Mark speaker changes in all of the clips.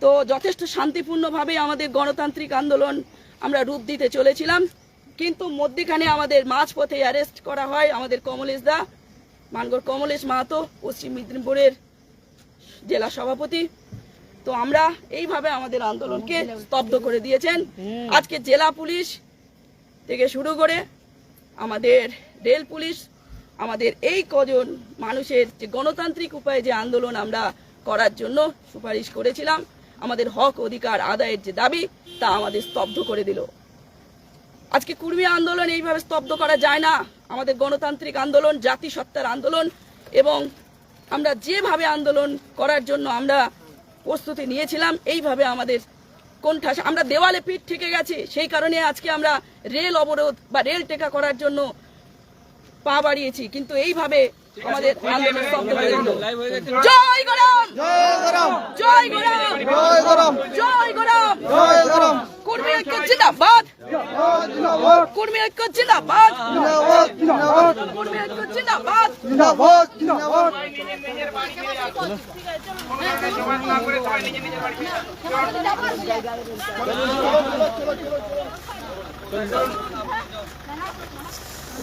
Speaker 1: তো যথেষ্ট শান্তিপূর্ণভাবে আমাদের গণতান্ত্রিক আন্দোলন আমরা রূপ দিতে চলেছিলাম, কিন্তু মধ্যখানে আমাদের মাঝপথে অ্যারেস্ট করা হয় আমাদের কমলেশ দা, মানগড় কমলেশ মাহাতো, পশ্চিম মেদিনীপুরের জেলা সভাপতি। তো আমরা এইভাবে আমাদের আন্দোলনকে স্তব্ধ করে দিয়েছেন। আজকে জেলা পুলিশ থেকে শুরু করে আমাদের রেল পুলিশ, আমাদের এই কজন মানুষের যে গণতান্ত্রিক উপায়ে যে আন্দোলন আমরা করার জন্য সুপারিশ করেছিলাম, আমাদের হক অধিকার আদায়ের যে দাবি, তা আমাদের স্তব্ধ করে দিল। আজকে কুর্মী আন্দোলন এইভাবে স্তব্ধ করা যায় না। আমাদের গণতান্ত্রিক আন্দোলন জাতিসত্তার আন্দোলন, এবং আমরা যেভাবে আন্দোলন করার জন্য আমরা প্রস্তুতি নিয়েছিলাম, এইভাবে আমাদের কোণঠাস, আমরা দেওয়ালে পিঠ ঠেকে গেছে। সেই কারণে আজকে আমরা রেল অবরোধ বা রেল টেকা করার জন্য পা বাড়িয়েছি, কিন্তু এইভাবে আমাদের আন্দোলন স্তব্ধ করে দিল। জয় গরম, জয় গরম, জয় গরম, কর্মী ঐক্য জিন্দাবাদ, কর্মী ঐক্য জিন্দাবাদ, কর্মী ঐক্য জিন্দাবাদ।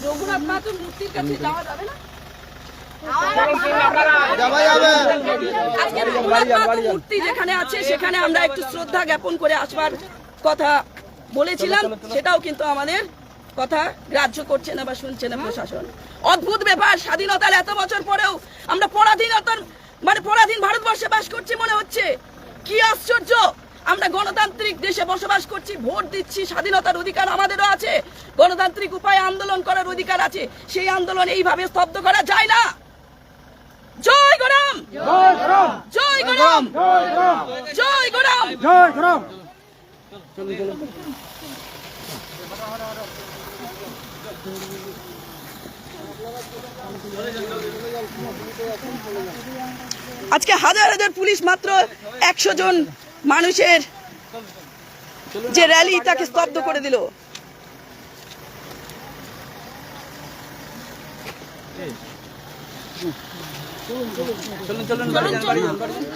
Speaker 1: রঘুনাথ মাহাতোর মূর্তির কাছে যাওয়া যাবে না? মূর্তি যেখানে আছে সেখানে আমরা একটু শ্রদ্ধা জ্ঞাপন করে আসবার কথা বলেছিলাম, সেটাও কিন্তু আমাদের কথা গ্রাহ্য করছে না বা শুনছে না প্রশাসন। অদ্ভুত ব্যাপার, স্বাধীনতার এত বছর পরেও আমরা পরাধীন ভারতবর্ষে বাস করছি মনে হচ্ছে। কি আশ্চর্য! আমরা গণতান্ত্রিক দেশে বসবাস করছি, ভোট দিচ্ছি, স্বাধীনতার অধিকার আমাদেরও আছে, গণতান্ত্রিক উপায়ে আন্দোলন করার অধিকার আছে। সেই আন্দোলন এইভাবে স্তব্ধ করা যায় না। জয় গরম, জয় গরম, জয় গরম, জয় গরম, জয় গরম। আজকে হাজার হাজার পুলিশ মাত্র 100 জন মানুষের যে র্যালি, তাকে স্তব্ধ করে দিল।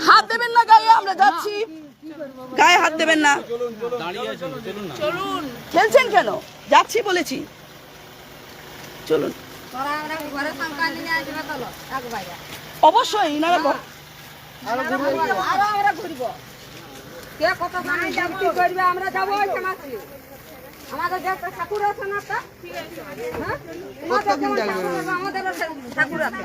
Speaker 1: হাত দেবেন না গায়ে, আমরা যাচ্ছি, গায়ে হাত দেবেন না। খেলছেন কেন? যাচ্ছি বলেছি, চলুন। অবশ্যই ইনারা আমরা যাবো, আমাদের ঠাকুর আছে না, আমাদের ঠাকুর আছে।